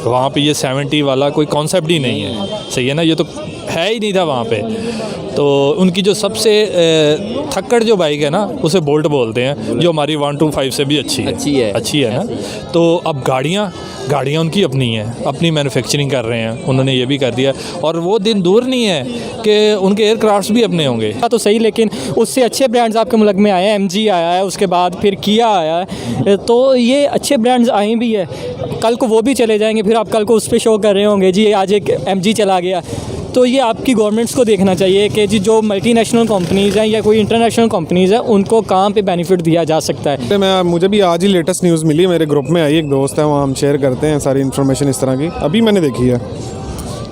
वहाँ पे ये 70 वाला कोई कॉन्सेप्ट ही नहीं है, सही है ना, ये तो है ही नहीं था वहाँ पे। तो उनकी जो सबसे थक्कड़ जो बाइक है ना उसे बोल्ट बोलते हैं, जो हमारी 125 से भी अच्छी है ना। तो अब गाड़ियाँ उनकी अपनी हैं, अपनी मैन्युफैक्चरिंग कर रहे हैं, उन्होंने ये भी कर दिया। और वो दिन दूर नहीं है कि उनके एयरक्राफ्ट्स भी अपने होंगे। तो सही, लेकिन उससे अच्छे ब्रांड्स आपके मुल्क में आए हैं। MG आया है, उसके बाद फिर किया आया है, तो ये अच्छे ब्रांड्स आए भी है। कल को वो भी चले जाएंगे, फिर आप कल को उस पर शो कर रहे होंगे जी आज एक MG चला गया। तो ये आपकी गवर्नमेंट्स को देखना चाहिए कि जी जो मल्टीनेशनल कंपनीज़ हैं या कोई इंटरनेशनल कंपनीज़ हैं उनको कहाँ पे बेनिफिट दिया जा सकता है। मुझे भी आज ही लेटेस्ट न्यूज़ मिली, मेरे ग्रुप में आई, एक दोस्त है वहाँ हम शेयर करते हैं सारी इन्फॉर्मेशन इस तरह की, अभी मैंने देखी है।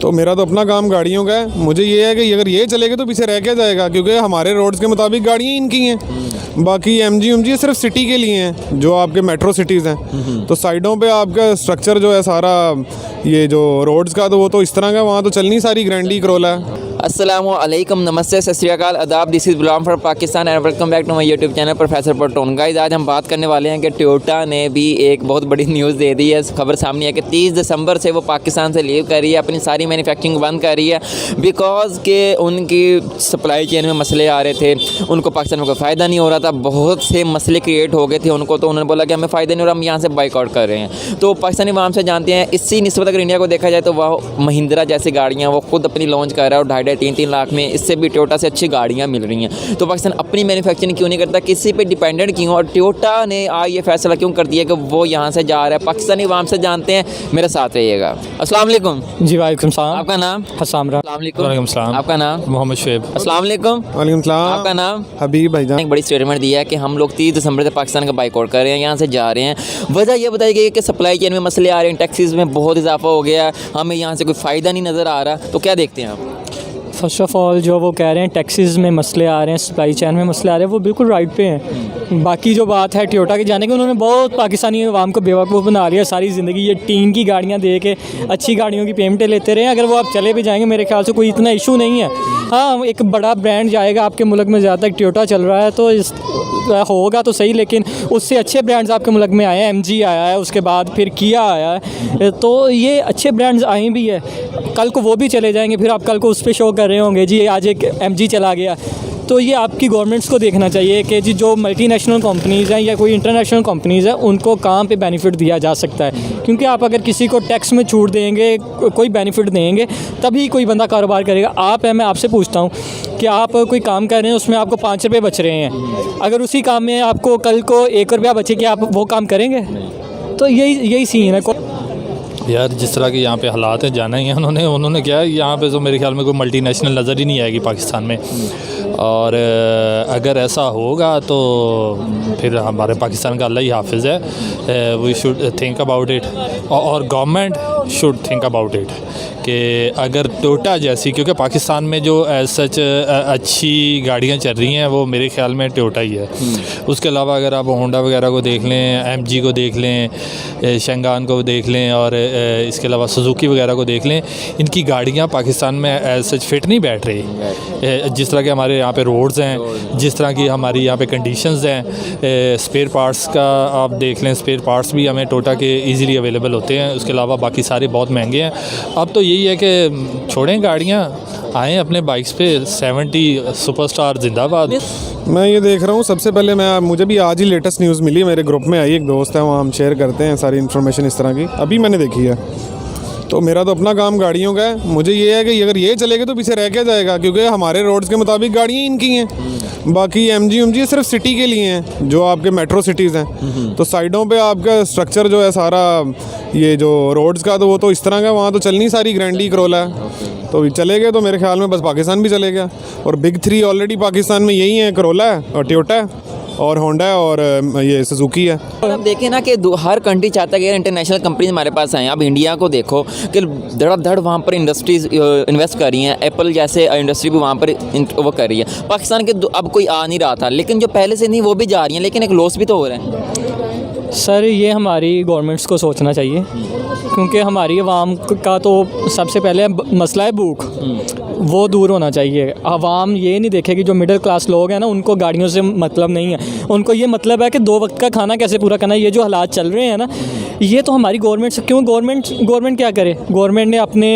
तो मेरा तो अपना काम गाड़ियों का है, मुझे ये है कि अगर ये चलेगा तो पीछे रह क्या जाएगा, क्योंकि हमारे रोड्स के मुताबिक गाड़ियाँ इनकी हैं। बाकी MG सिर्फ सिटी के लिए हैं, जो आपके मेट्रो सिटीज़ हैं। तो साइडों पे आपका स्ट्रक्चर जो है सारा ये जो रोड्स का, तो वो तो इस तरह का, वहाँ तो चलनी सारी ग्रैंडी करोला है। अस्सलामुअलैकुम, नमस्ते, सत श्री अकाल, आदाब। This is Ghulam from Pakistan and welcome back to my YouTube channel professor Patton. Guys, आज हम बात करने वाले हैं कि टोयोटा ने भी एक बहुत बड़ी न्यूज़ दे दी है। खबर सामने है कि 30 दिसंबर से वो पाकिस्तान से लीव कर रही है, अपनी सारी मैन्युफैक्चरिंग बंद कर रही है, बिकॉज के उनकी सप्लाई चेन में मसले आ रहे थे, उनको पाकिस्तान में कोई फ़ायदा नहीं हो रहा था, बहुत से मसले क्रिएट हो गए थे उनको। तो उन्होंने बोला कि हमें फ़ायदा नहीं हो रहा, हम यहाँ से बाइकआउट कर रहे हैं। तो पाकिस्तानी आवाम से जानते हैं, इसी निस्बत अगर इंडिया को देखा जाए तो वह महिंद्रा जैसी गाड़ियाँ वो खुद अपनी लॉन्च कर रहा है और 2.5-3 लाख में इससे भी टोयोटा से अच्छी गाड़ियां मिल रही हैं। तो पाकिस्तान अपनी मैन्युफैक्चरिंग क्यों नहीं करता, किसी पे डिपेंडेंट क्यों, और टोयोटा ने आज ये फैसला क्यों कर दिया कि वो यहाँ से जा रहा है। पाकिस्तानी अवाम से जानते हैं, मेरे साथ रहिएगा। अस्सलाम वालेकुम। जी वालेकुम सलाम। आपका नाम? हसामरा। वालेकुम सलाम। आपका नाम? मोहम्मद शुएब। अस्सलाम वालेकुम। वालेकुम सलाम। आपका नाम? हबीब भाईजान। एक बड़ी स्टेटमेंट दिया है कि हम लोग 30 दिसंबर से पाकिस्तान का बाइकआउट कर रहे हैं, यहाँ से जा रहे हैं। वजह यह बताई गई कि सप्लाई चेन में मसले आ रहे हैं, टैक्सीज में बहुत इजाफा हो गया, हमें यहाँ से कोई फ़ायदा नहीं नज़र आ रहा। तो क्या देखते हैं आप? फ़र्स्ट ऑफ़ ऑल जो वो कह रहे हैं टैक्सीज़ में मसले आ रहे हैं, सप्लाई चैन में मसले आ रहे हैं, वो बिल्कुल राइट पे हैं। बाकी जो बात है टोयोटा के जाने की, उन्होंने बहुत पाकिस्तानी अवाम को बेवकूफ़ बना लिया सारी ज़िंदगी। ये टीन की गाड़ियाँ दे के अच्छी गाड़ियों की पेमेंटें लेते रहे। अगर वो आप चले भी जाएंगे मेरे ख्याल से कोई इतना इशू नहीं है। हाँ, एक बड़ा ब्रांड जाएगा आपके मुल्क में, ज़्यादा टोयोटा चल रहा है तो होगा तो सही, लेकिन उससे अच्छे ब्रांड्स आपके मुल्क में आए हैं। MG आया है, उसके बाद फिर किया आया है, तो ये अच्छे ब्रांड्स आए भी है। कल को वो भी चले जाएंगे, फिर आप कल को उस पर शो कर रहे होंगे जी आज एक MG चला गया। तो ये आपकी गवर्नमेंट्स को देखना चाहिए कि जी जो मल्टीनेशनल कंपनीज़ हैं या कोई इंटरनेशनल कंपनीज़ हैं उनको कहाँ पे बेनिफिट दिया जा सकता है। क्योंकि आप अगर किसी को टैक्स में छूट देंगे, कोई बेनिफिट देंगे, तभी कोई बंदा कारोबार करेगा। मैं आपसे पूछता हूँ कि आप कोई काम कर रहे हैं, उसमें आपको 5 रुपये बच रहे हैं, अगर उसी काम में आपको कल को 1 रुपया बचे, कि आप वो काम करेंगे? तो यही सीन है यार। जिस तरह के यहाँ पे हालात हैं, जाना ही है उन्होंने क्या है, यहाँ पे तो मेरे ख्याल में कोई मल्टीनेशनल नज़र ही नहीं आएगी पाकिस्तान में। और अगर ऐसा होगा तो फिर हमारे पाकिस्तान का अल्लाह ही हाफिज़ है। We should think about it, और government should think about it कि अगर टोयोटा जैसी, क्योंकि पाकिस्तान में जो सच अच्छी गाड़ियाँ चल रही हैं वो मेरे ख्याल में टोयोटा ही है। उसके अलावा अगर आप होंडा वगैरह को देख लें, MG को देख लें, शंगान को देख लें, और इसके अलावा सुजुकी वगैरह को देख लें, इनकी गाड़ियाँ पाकिस्तान में सच फिट नहीं बैठ रही। जिस तरह के हमारे यहाँ पे रोड्स हैं, जिस तरह की हमारी यहाँ पे कंडीशंस हैं, स्पेयर पार्ट्स का आप देख लें, स्पेयर पार्ट्स भी हमें टोयोटा के इजीली अवेलेबल होते हैं। उसके अलावा बाकी सारे बहुत महंगे हैं। अब तो यही है कि छोड़ें गाड़ियाँ, आएँ अपने बाइक्स पे। 70 सुपरस्टार जिंदाबाद। मैं ये देख रहा हूँ, सबसे पहले मुझे भी आज ही लेटेस्ट न्यूज़ मिली, मेरे ग्रुप में आई, एक दोस्त है वहाँ हम शेयर करते हैं सारी इन्फॉर्मेशन इस तरह की, अभी मैंने देखी है। तो मेरा तो अपना काम गाड़ियों का है, मुझे ये है कि अगर ये चलेगा तो पीछे रह क्या जाएगा, क्योंकि हमारे रोड्स के मुताबिक गाड़ियाँ इनकी हैं। बाकी MG सिर्फ सिटी के लिए हैं, जो आपके मेट्रो सिटीज़ हैं। तो साइडों पे आपका स्ट्रक्चर जो है सारा ये जो रोड्स का, तो वो तो इस तरह का, वहाँ तो चलनी सारी ग्रैंडी करोला है। तो चले गए तो मेरे ख्याल में बस पाकिस्तान भी चले गया। और बिग 3 ऑलरेडी पाकिस्तान में यही है, करोला है और टोयोटा है और होंडा और ये सुजुकी है। और अब देखें ना कि हर कंट्री चाहता है कि इंटरनेशनल कंपनीज हमारे पास आएँ। अब इंडिया को देखो कि धड़ाधड़ वहाँ पर इंडस्ट्रीज इन्वेस्ट कर रही हैं, एप्पल जैसे इंडस्ट्री भी वहाँ पर वो कर रही है। पाकिस्तान के अब कोई आ नहीं रहा था, लेकिन जो पहले से नहीं वो भी जा रही हैं, लेकिन एक लॉस भी तो हो रहा है। सर ये हमारी गवर्नमेंट्स को सोचना चाहिए, क्योंकि हमारी आवाम का तो सबसे पहले मसला है भूख, वो दूर होना चाहिए। आवाम ये नहीं देखेगी, जो मिडिल क्लास लोग हैं ना, उनको गाड़ियों से मतलब नहीं है, उनको ये मतलब है कि 2 वक्त का खाना कैसे पूरा करना है। ये जो हालात चल रहे हैं ना, ये तो हमारी गवर्नमेंट से क्यों, गवर्नमेंट क्या करे, गवर्नमेंट ने अपने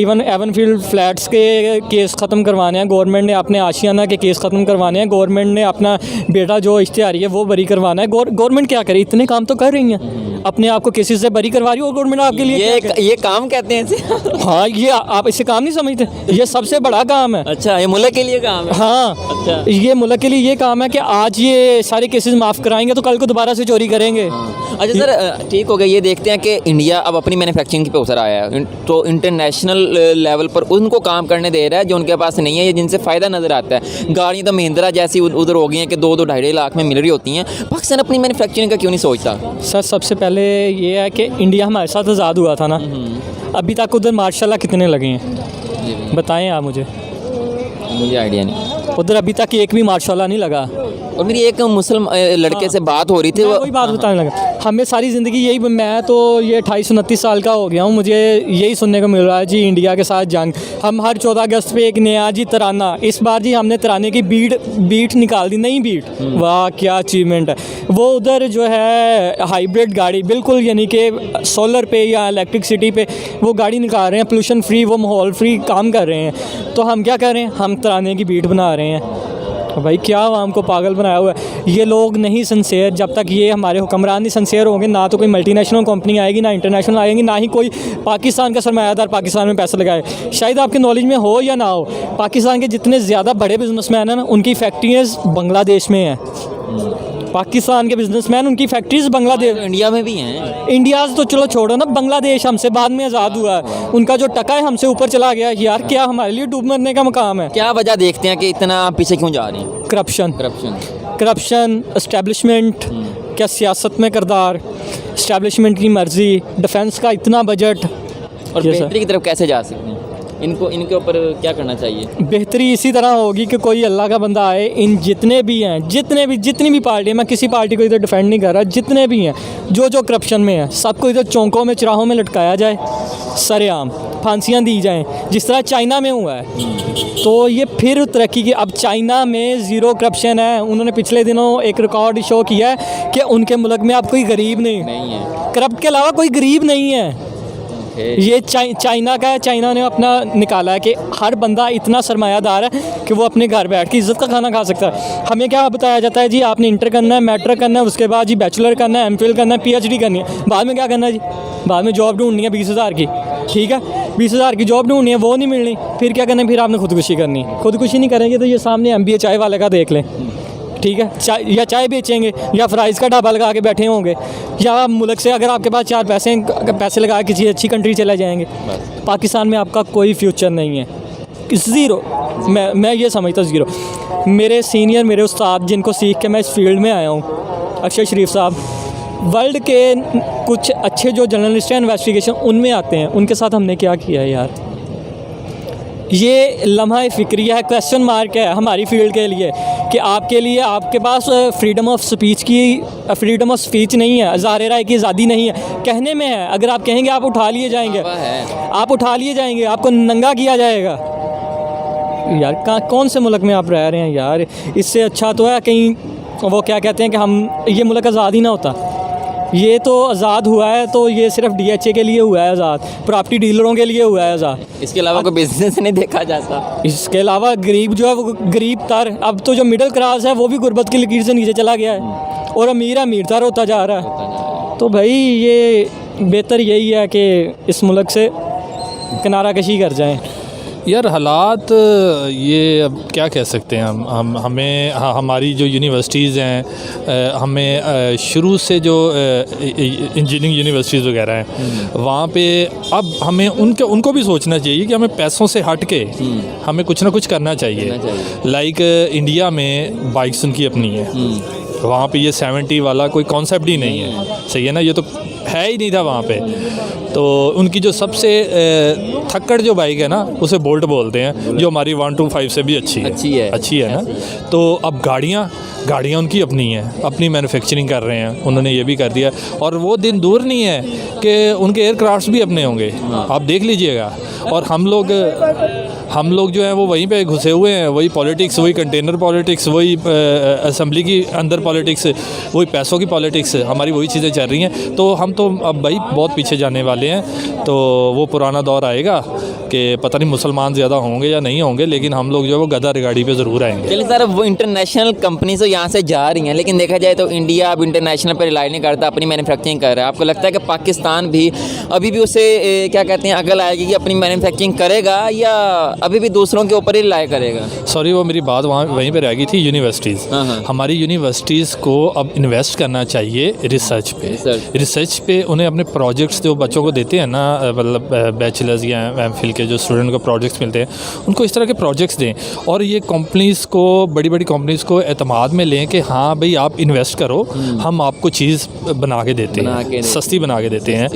इवन एवनफील्ड फ्लैट्स के केस ख़त्म करवाने हैं, गवर्नमेंट ने अपने आशियाना के केस ख़त्म करवाने हैं, गवर्नमेंट ने अपना बेटा जो इश्तिहारी है वो बरी करवाना है। गवर्नमेंट क्या करे, इतने काम तो कर रही हैं, अपने आप को केसेस से बरी करवा रही है, और गवर्नमेंट आपके लिए ये काम कहते हैं इसे? हाँ, ये आप इसे काम नहीं समझते, ये सबसे बड़ा काम है। अच्छा, ये मुल्क के लिए काम है? हाँ, अच्छा, ये मुल्क के लिए ये काम है कि आज ये सारे केसेस माफ़ कराएंगे तो कल को दोबारा से चोरी करेंगे। अच्छा सर, ठीक हो गया। ये देखते हैं कि इंडिया अब अपनी मैन्युफैक्चरिंग पे उतर आया है, तो इंटरनेशनल लेवल पर उनको काम करने दे रहा है जो उनके पास नहीं है, या जिनसे फ़ायदा नज़र आता है। गाड़ियाँ तो महिंद्रा जैसी उधर हो गई हैं कि 2-2 ढाई लाख में मिल रही होती हैं। पाकिस्तान अपनी मैन्युफैक्चरिंग का क्यों नहीं सोचता? सर, सबसे पहले ये है कि इंडिया हमारे साथ आज़ाद हुआ था ना, अभी तक उधर मार्शाल्लाह कितने लगे हैं बताएं आप मुझे? मुझे आइडिया नहीं, उधर अभी तक एक भी मार्शाल्लाह नहीं लगा। और मेरी एक मुस्लिम लड़के से बात हो रही थी, वही बात बताने लगा, हमें सारी ज़िंदगी यही, मैं तो ये 28-29 साल का हो गया हूँ, मुझे यही सुनने को मिल रहा है जी इंडिया के साथ जंग। हम हर 14 अगस्त पे एक नया जी तराना, इस बार जी हमने तराने की बीट निकाल दी, नई बीट। वाह, क्या अचीवमेंट है। वो उधर जो है हाइब्रिड गाड़ी बिल्कुल, यानी कि सोलर पे या इलेक्ट्रिसिटी पे वो गाड़ी निकाल रहे हैं, पोल्यूशन फ्री, वो माहौल फ्री काम कर रहे हैं। तो हम क्या कर रहे हैं, हम तराने की बीट बना रहे हैं। भाई क्या आवाम को पागल बनाया हुआ है। ये लोग नहीं सिंसेयर, जब तक ये हमारे हुक्मरान नहीं सिंसेयर होंगे, ना तो कोई मल्टीनेशनल कंपनी आएगी, ना इंटरनेशनल आएगी, ना ही कोई पाकिस्तान का सरमायादार पाकिस्तान में पैसा लगाए। शायद आपके नॉलेज में हो या ना हो, पाकिस्तान के जितने ज़्यादा बड़े बिजनेसमैन हैं ना, उनकी फैक्ट्रीज बांग्लादेश में हैं। पाकिस्तान के बिजनेसमैन, उनकी फैक्ट्रीज बांग्लादेश, इंडिया में भी हैं। इंडिया तो चलो छोड़ो ना, बांग्लादेश हमसे बाद में आज़ाद हुआ है, उनका जो टका है हमसे ऊपर चला गया। यार क्या हमारे लिए डूब मरने का मकाम है? क्या वजह देखते हैं कि इतना पीछे क्यों जा रहे हैं? करप्शन, एस्टेब्लिशमेंट, क्या सियासत में किरदार, एस्टेब्लिशमेंट की मर्ज़ी, डिफेंस का इतना बजट। और बेहतरी की तरफ कैसे जा सकते हैं? इनके ऊपर क्या करना चाहिए? बेहतरी इसी तरह होगी कि कोई अल्लाह का बंदा आए, इन जितने भी हैं, जितनी भी पार्टी, मैं किसी पार्टी को इधर डिफेंड नहीं कर रहा, जितने भी हैं जो करप्शन में है, सबको इधर चौंकों में, चराहों में लटकाया जाए, सरेआम फांसियाँ दी जाएं, जिस तरह चाइना में हुआ है। तो ये फिर तरक्की की, अब चाइना में ज़ीरो करप्शन है। उन्होंने पिछले दिनों एक रिकॉर्ड शो किया है कि उनके मुल्क में अब कोई गरीब नहीं है, करप्ट के अलावा कोई गरीब नहीं है। ये चाइना का है, चाइना ने अपना निकाला है कि हर बंदा इतना सरमायादार है कि वो अपने घर बैठ के इज़्ज़त का खाना खा सकता है। हमें क्या बताया जाता है जी, आपने इंटर करना है, मैट्रिक करना है, उसके बाद जी बैचलर करना है, एमफिल करना है, पीएचडी करनी है, बाद में क्या करना है जी, बाद में जॉब ढूंढनी है 20,000 की, ठीक है, 20,000 की जॉब ढूंढनी है, वो नहीं मिलनी, फिर क्या करना है, फिर आपने खुदकुशी करनी। खुदकुशी नहीं करेंगे तो ये सामने MBA चाय वाले का देख लें, ठीक है, या चाय बेचेंगे या फ्राइज़ का ढाबा लगा के बैठे होंगे, या मुल्क से अगर आपके पास 4 पैसे लगा किसी अच्छी कंट्री चले जाएंगे। पाकिस्तान में आपका कोई फ्यूचर नहीं है, ज़ीरो। मैं ये समझता हूँ ज़ीरो। मेरे सीनियर, मेरे उस्ताद जिनको सीख के मैं इस फील्ड में आया हूँ, अक्षय शरीफ साहब, वर्ल्ड के कुछ अच्छे जो जर्नलिस्ट हैं इन्वेस्टिगेशन उनमें आते हैं, उनके साथ हमने क्या किया है यार। ये लम्हा फ़िक्रिया है, क्वेश्चन मार्क है हमारी फील्ड के लिए कि आपके लिए, आपके पास फ्रीडम ऑफ स्पीच नहीं है, ज़ाहिर राय की आज़ादी नहीं है, कहने में है। अगर आप कहेंगे आप उठा लिए जाएंगे, आपको नंगा किया जाएगा। यार कौन से मुल्क में आप रह रहे हैं यार? इससे अच्छा तो है कहीं वो क्या कहते हैं कि ये मुल्क आज़ाद ही ना होता। ये तो आज़ाद हुआ है तो ये सिर्फ DHA के लिए हुआ है आज़ाद, प्रॉपर्टी डीलरों के लिए हुआ है आज़ाद। इसके अलावा कोई बिजनेस नहीं देखा जाता। इसके अलावा गरीब जो है वो गरीब तर, अब तो जो मिडिल क्लास है वो भी गुर्बत की लकीर से नीचे चला गया है, और अमीर तर होता जा रहा है। तो भाई ये बेहतर यही है कि इस मुल्क से किनारा कशी कर जाएं। यार हालात ये अब क्या कह सकते हैं हमें हमारी जो यूनिवर्सिटीज़ हैं, हमें शुरू से जो इंजीनियरिंग यूनिवर्सिटीज़ वगैरह हैं, वहाँ पे अब हमें उनको भी सोचना चाहिए कि हमें पैसों से हट के हमें कुछ ना कुछ करना चाहिए। लाइक इंडिया में बाइक्स उनकी अपनी है, वहाँ पे ये 70 वाला कोई कॉन्सेप्ट ही नहीं है, सही है ना, ये तो है ही नहीं था वहाँ पे। तो उनकी जो सबसे थक्कड़ जो बाइक है ना, उसे बोल्ट बोलते हैं, जो हमारी 125 से भी अच्छी है ना। तो अब गाड़ियाँ उनकी अपनी हैं, अपनी मैन्युफैक्चरिंग कर रहे हैं, उन्होंने ये भी कर दिया। और वो दिन दूर नहीं है कि उनके एयरक्राफ्ट्स भी अपने होंगे, आप देख लीजिएगा। और हम लोग जो हैं वो वहीं पे घुसे हुए हैं, वही पॉलिटिक्स, वही कंटेनर पॉलिटिक्स, वही असेंबली की अंदर पॉलिटिक्स, वही पैसों की पॉलिटिक्स, हमारी वही चीज़ें चल रही हैं। तो हम तो अब भाई बहुत पीछे जाने वाले हैं। तो वो पुराना दौर आएगा कि पता नहीं मुसलमान ज़्यादा होंगे या नहीं होंगे, लेकिन हम लोग जो है वो गधा गाड़ी पे ज़रूर आएंगे। चलिए सर, वो इंटरनेशनल कंपनी तो यहाँ से जा रही हैं, लेकिन देखा जाए तो इंडिया अब इंटरनेशनल पर रिलाई नहीं करता, अपनी मैन्युफैक्चरिंग कर रहा है। आपको लगता है कि पाकिस्तान भी अभी भी उसे क्या कहते हैं अकल आएगी कि अपनी मैन्युफैक्चरिंग करेगा, या अभी भी दूसरों के ऊपर ही रिलाई करेगा? सॉरी, वो मेरी बात वहीं पे रह गई थी। यूनिवर्सिटीज़, हमारी यूनिवर्सिटीज़ को अब इन्वेस्ट करना चाहिए रिसर्च पे। उन्हें अपने प्रोजेक्ट्स जो बच्चों को देते हैं ना, मतलब बैचलर्स या एमफिल के जो स्टूडेंट को प्रोजेक्ट्स मिलते हैं, उनको इस तरह के प्रोजेक्ट्स दें। और ये कंपनीज़ को, बड़ी बड़ी कंपनीज़ को एतमाद में लें कि हाँ भाई आप इन्वेस्ट करो, हम आपको चीज़ बना के देते हैं, सस्ती बना के देते हैं।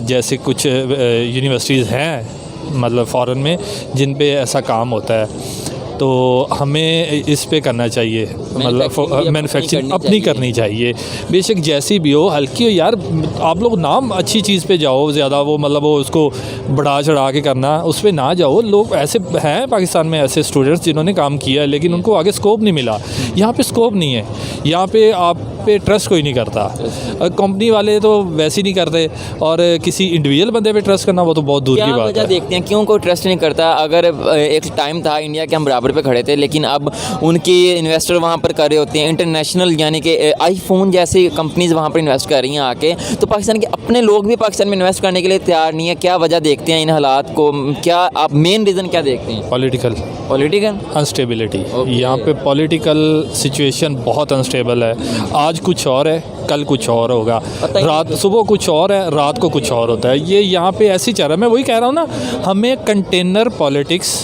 जैसे कुछ यूनिवर्सिटीज़ हैं मतलब फ़ॉरेन में जिन पे ऐसा काम होता है, तो हमें इस पे करना चाहिए, मतलब मैन्युफैक्चरिंग अपनी करनी चाहिए। बेशक जैसी भी हो, हल्की हो यार, आप लोग नाम अच्छी चीज़ पे जाओ, ज़्यादा वो मतलब वो उसको बढ़ा चढ़ा के करना उस पर ना जाओ। लोग ऐसे हैं पाकिस्तान में, ऐसे स्टूडेंट्स जिन्होंने काम किया है लेकिन उनको आगे स्कोप नहीं मिला। यहाँ पे स्कोप नहीं है, यहाँ पे आप पे ट्रस्ट कोई नहीं करता। कंपनी वाले तो वैसे ही नहीं करते, और किसी इंडिविजुअल बंदे पे ट्रस्ट करना वो तो बहुत दूर की बात है। देखते हैं क्यों कोई ट्रस्ट नहीं करता? अगर एक टाइम था इंडिया के हम बराबर पे खड़े थे, लेकिन अब उनकी इन्वेस्टर वहाँ पर कर रहे होते हैं इंटरनेशनल, यानी कि आईफोन जैसी कंपनीज वहाँ पर इन्वेस्ट कर रही हैं आके। तो पाकिस्तान के अपने लोग भी पाकिस्तान में इन्वेस्ट करने के लिए तैयार नहीं है। क्या वजह देखते हैं इन हालात को? क्या आप मेन रीज़न क्या देखते हैं? Political instability. यहाँ पे पॉलिटिकल सिचुएशन बहुत अनस्टेबल है। आज कुछ और है, कल कुछ और होगा, रात सुबह कुछ और है, रात को कुछ और होता है। ये यहाँ पे ऐसी चल रहा है। मैं वही कह रहा हूँ ना, हमें कंटेनर पॉलिटिक्स,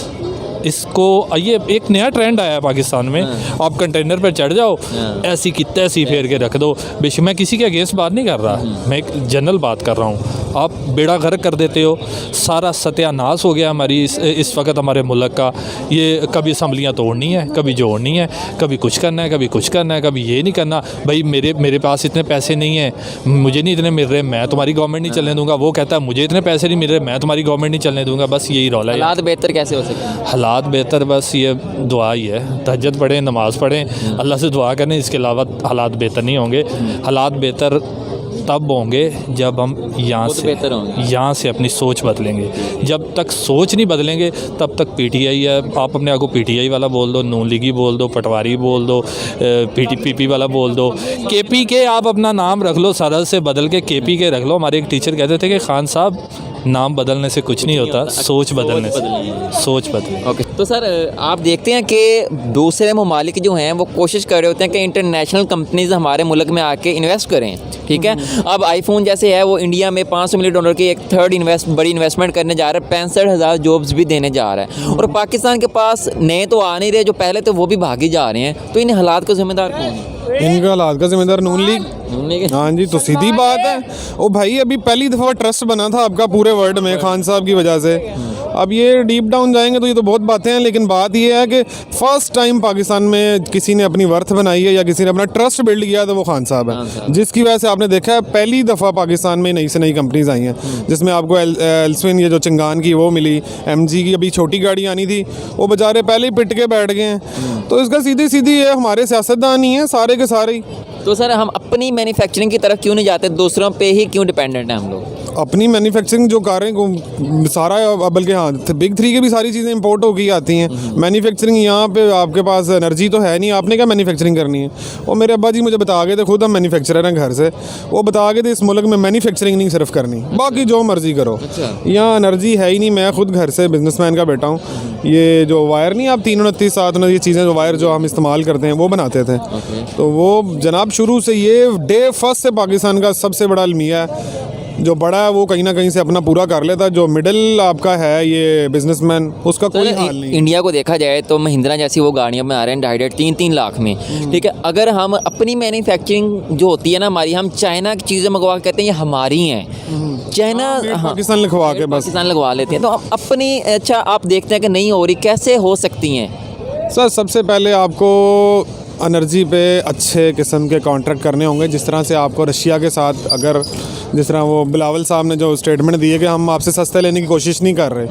इसको ये एक नया ट्रेंड आया है पाकिस्तान में। आप कंटेनर पर चढ़ जाओ, ऐसी की तैसी फेर के रख दो। बेशक मैं किसी के अगेंस्ट बात नहीं कर रहा, मैं एक जनरल बात कर रहा हूँ। आप बेड़ा गर्क कर देते हो, सारा सत्यानाश हो गया हमारी इस वक्त हमारे मुल्क का। ये कभी असम्बलियाँ तोड़नी है, कभी जोड़नी है, कभी कुछ करना है, कभी कुछ करना है, कभी ये नहीं करना। भाई मेरे पास इतने पैसे नहीं हैं, मुझे नहीं इतने मिल रहे, मैं तुम्हारी गवर्नमेंट नहीं चलने दूंगा। वो कहता है मुझे इतने पैसे नहीं मिल रहे, मैं तुम्हारी गवर्नमेंट नहीं चलने दूंगा। बस यही रौला है। हालात बेहतर कैसे हो सकते हैं? हालात बेहतर बस ये दुआ ही है, तहज्जुद पढ़ें, नमाज़ पढ़ें, अल्लाह से दुआ करें। इसके अलावा हालात बेहतर नहीं होंगे। हालात बेहतर तब होंगे जब हम यहाँ से अपनी सोच बदलेंगे। जब तक सोच नहीं बदलेंगे तब तक पीटीआई है। आप अपने आप को पीटीआई वाला बोल दो, नून लीगी बोल दो, पटवारी बोल दो, पीपी वाला बोल दो, केपी के आप अपना नाम रख लो, सरल से बदल के केपी के रख लो। हमारे एक टीचर कहते थे कि खान साहब नाम बदलने से कुछ नहीं होता, सोच बदलने से सोच बदले। ओके, तो सर आप देखते हैं कि दूसरे ममालिक जो हैं वो कोशिश कर रहे होते हैं कि इंटरनेशनल कंपनीज हमारे मुल्क में आके इन्वेस्ट करें, ठीक है। अब आईफोन जैसे है वो इंडिया में $500 मिलियन की एक थर्ड बड़ी इन्वेस्टमेंट करने जा रहा है, 65,000 जॉब्स भी देने जा रहा है। और पाकिस्तान के पास नए तो आ नहीं रहे, जो पहले तो वो भी भागी जा रहे हैं। तो इन हालात का जिम्मेदार कौन है? इनका हालात का जिम्मेदार नून लीग। हाँ जी, तो सीधी बात है। ओ भाई, अभी पहली दफ़ा ट्रस्ट बना था आपका पूरे वर्ल्ड में खान साहब की वजह से। अब ये डीप डाउन जाएंगे तो ये तो बहुत बातें हैं, लेकिन बात ये है कि फर्स्ट टाइम पाकिस्तान में किसी ने अपनी वर्थ बनाई है या किसी ने अपना ट्रस्ट बिल्ड किया तो वो खान साहब है, जिसकी वजह से आपने देखा है पहली दफ़ा पाकिस्तान में नई से नई कंपनीज आई हैं, जिसमें आपको एल्सविन ये जो चिंगान की वो मिली, MG की अभी छोटी गाड़ी आनी थी, वो बेचारे पहले ही पिट के बैठ गए हैं। तो इसका सीधी सीधी ये हमारे सियासतदान ही हैं सारे के सारे ही। तो सर हम अपनी मैन्युफैक्चरिंग की तरफ क्यों नहीं जाते, दूसरों पे ही क्यों डिपेंडेंट हैं हम लोग? अपनी मैन्युफैक्चरिंग जो कर रहे हैं सारा, बल्कि हाँ बिग 3 की भी सारी चीज़ें इंपोर्ट होकर आती हैं। मैन्युफैक्चरिंग यहाँ पे आपके पास एनर्जी तो है नहीं, आपने क्या मैन्युफैक्चरिंग करनी है? और मेरे अब्बा जी मुझे बता गए थे, खुद हम मैन्युफैक्चरर हैं घर से, वो बता गए थे इस मुल्क में मैन्युफैक्चरिंग नहीं सिर्फ करनी, बाकी जो मर्जी करो। यहाँ एनर्जी है ही नहीं। मैं खुद घर से बिजनेसमैन का बेटा हूँ। ये जो वायर नहीं, आप 329 7 ये चीज़ें जो वायर जो हम इस्तेमाल करते हैं वो बनाते थे। तो वो जनाब शुरू से ये डे फर्स्ट से पाकिस्तान का सबसे बड़ा अलमिया है। जो बड़ा है वो कहीं ना कहीं से अपना पूरा कर लेता है, जो मिडिल आपका है ये बिजनेसमैन, उसका कोई हाल नहीं। इंडिया को देखा जाए तो महिंद्रा जैसी वो गाड़ियाँ बना रहे हैं 2.5 3 लाख में, ठीक है। अगर हम अपनी मैन्युफैक्चरिंग जो होती है ना हमारी, हम चाइना की चीज़ें मंगवा के कहते हैं ये हमारी हैं, चाइना पाकिस्तान लिखवा के बस पाकिस्तान लगवा लेते हैं। तो हम अपनी, अच्छा आप देखते हैं कि नहीं हो रही, कैसे हो सकती हैं? सर सबसे पहले आपको एनर्जी पे अच्छे किस्म के कॉन्ट्रैक्ट करने होंगे, जिस तरह से आपको रशिया के साथ, अगर जिस तरह वो बिलावल साहब ने जो स्टेटमेंट दिए कि हम आपसे सस्ते लेने की कोशिश नहीं कर रहे,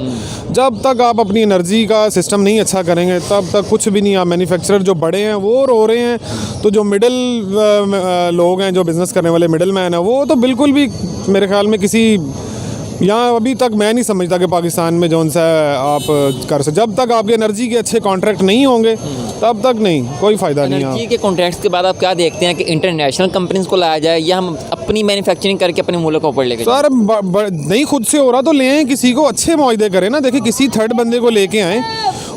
जब तक आप अपनी एनर्जी का सिस्टम नहीं अच्छा करेंगे तब तक कुछ भी नहीं। आप मैन्युफैक्चरर जो बड़े हैं वो रो रहे हैं, तो जो मिडिल लोग हैं, जो बिज़नेस करने वाले मिडिल मैन हैं, वो तो बिल्कुल भी मेरे ख्याल में किसी यहाँ अभी तक मैं नहीं समझता कि पाकिस्तान में जौन सा आप कर सकते। जब तक आपके एनर्जी के अच्छे कॉन्ट्रैक्ट नहीं होंगे तब तक नहीं, कोई फ़ायदा नहीं है। एनर्जी के कॉन्ट्रैक्ट्स के बाद आप क्या देखते हैं कि इंटरनेशनल कंपनीज को लाया जाए या हम अपनी मैन्युफैक्चरिंग करके अपने मुल्क को ऊपर लेके सर नहीं खुद से हो रहा तो ले आएं, किसी को अच्छे मुआहदे करें ना। देखिए किसी थर्ड बंदे को लेके आएँ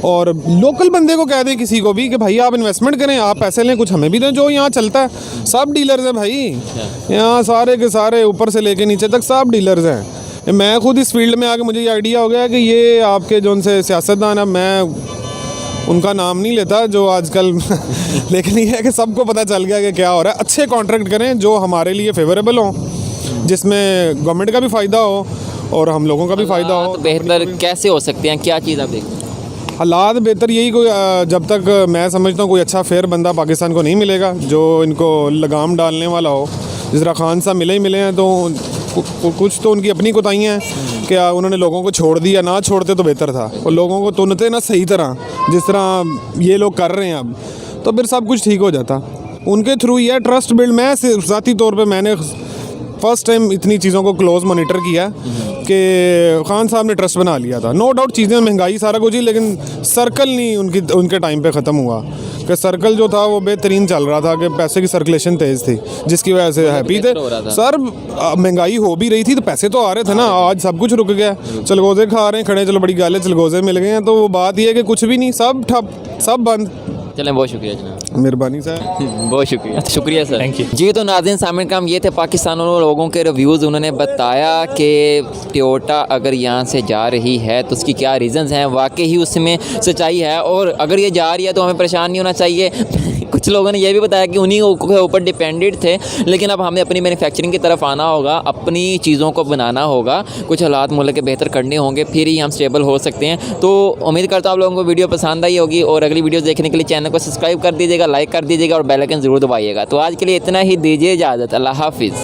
और लोकल बंदे को कह दें किसी को भी कि भाई आप इन्वेस्टमेंट करें, आप पैसे लें, कुछ हमें भी दें। जो यहाँ चलता है सब डीलर्स हैं भाई, यहाँ सारे के सारे ऊपर से लेके नीचे तक सब डीलर्स हैं। मैं खुद इस फील्ड में आके मुझे ये आइडिया हो गया कि ये आपके जो उनसे सियासतदान, अब मैं उनका नाम नहीं लेता जो आजकल लेकिन ये है कि सबको पता चल गया कि क्या हो रहा है। अच्छे कॉन्ट्रैक्ट करें जो हमारे लिए फेवरेबल हों, जिसमें गवर्नमेंट का भी फ़ायदा हो और हम लोगों का भी फ़ायदा हो। तो बेहतर कैसे हो सकते हैं, क्या चीज़ आप देखते हैं? हालात बेहतर यही, कोई जब तक मैं समझता हूँ कोई अच्छा फेयर बंदा पाकिस्तान को नहीं मिलेगा जो इनको लगाम डालने वाला हो। जिस तरह खान साहब मिले हैं तो कुछ तो उनकी अपनी कोताहियाँ हैं, क्या उन्होंने लोगों को छोड़ दिया, ना छोड़ते तो बेहतर था। और लोगों को तुनते ना सही तरह, जिस तरह ये लोग कर रहे हैं अब, तो फिर सब कुछ ठीक हो जाता। उनके थ्रू ये ट्रस्ट बिल्ड, मैं ज़ाती तौर पे मैंने फ़र्स्ट टाइम इतनी चीज़ों को क्लोज मॉनिटर किया कि खान साहब ने ट्रस्ट बना लिया था। नो डाउट चीज़ें महंगाई सारा कुछ ही, लेकिन सर्कल नहीं उनके टाइम पे ख़त्म हुआ कि सर्कल जो था वो बेहतरीन चल रहा था, कि पैसे की सर्कुलेशन तेज़ थी, जिसकी वजह से हैप्पी थे। सर महंगाई हो भी रही थी तो पैसे तो आ रहे थे ना। आज सब कुछ रुक गया, चलगोज़े खा रहे हैं खड़े, चलो बड़ी गाल है, चलगोज़े मिल गए हैं, तो वो बात ये है कि कुछ भी नहीं, सब ठप, सब बंद। चलें, बहुत शुक्रिया जनाब, मेहरबानी सर, बहुत शुक्रिया सर, थैंक यू जी। तो नाज़रीन सामने काम ये थे पाकिस्तान लोगों के रिव्यूज़। उन्होंने बताया कि टोयोटा अगर यहाँ से जा रही है तो उसकी क्या रीज़न्स हैं, वाकई ही उसमें सच्चाई है। और अगर ये जा रही है तो हमें परेशान नहीं होना चाहिए। कुछ लोगों ने यह भी बताया कि उन्हीं के ऊपर डिपेंडेंट थे, लेकिन अब हमें अपनी मैन्युफैक्चरिंग की तरफ आना होगा, अपनी चीज़ों को बनाना होगा, कुछ हालात मुल्क के बेहतर करने होंगे, फिर ही हम स्टेबल हो सकते हैं। तो उम्मीद करता हूँ आप लोगों को वीडियो पसंद आई होगी और अगली वीडियो देखने के लिए चैनल को सब्सक्राइब कर दीजिएगा, लाइक कर दीजिएगा और बेल आइकन ज़रूर दबाइएगा। तो आज के लिए इतना ही, दीजिए इजाज़त, अल्लाह हाफिज़।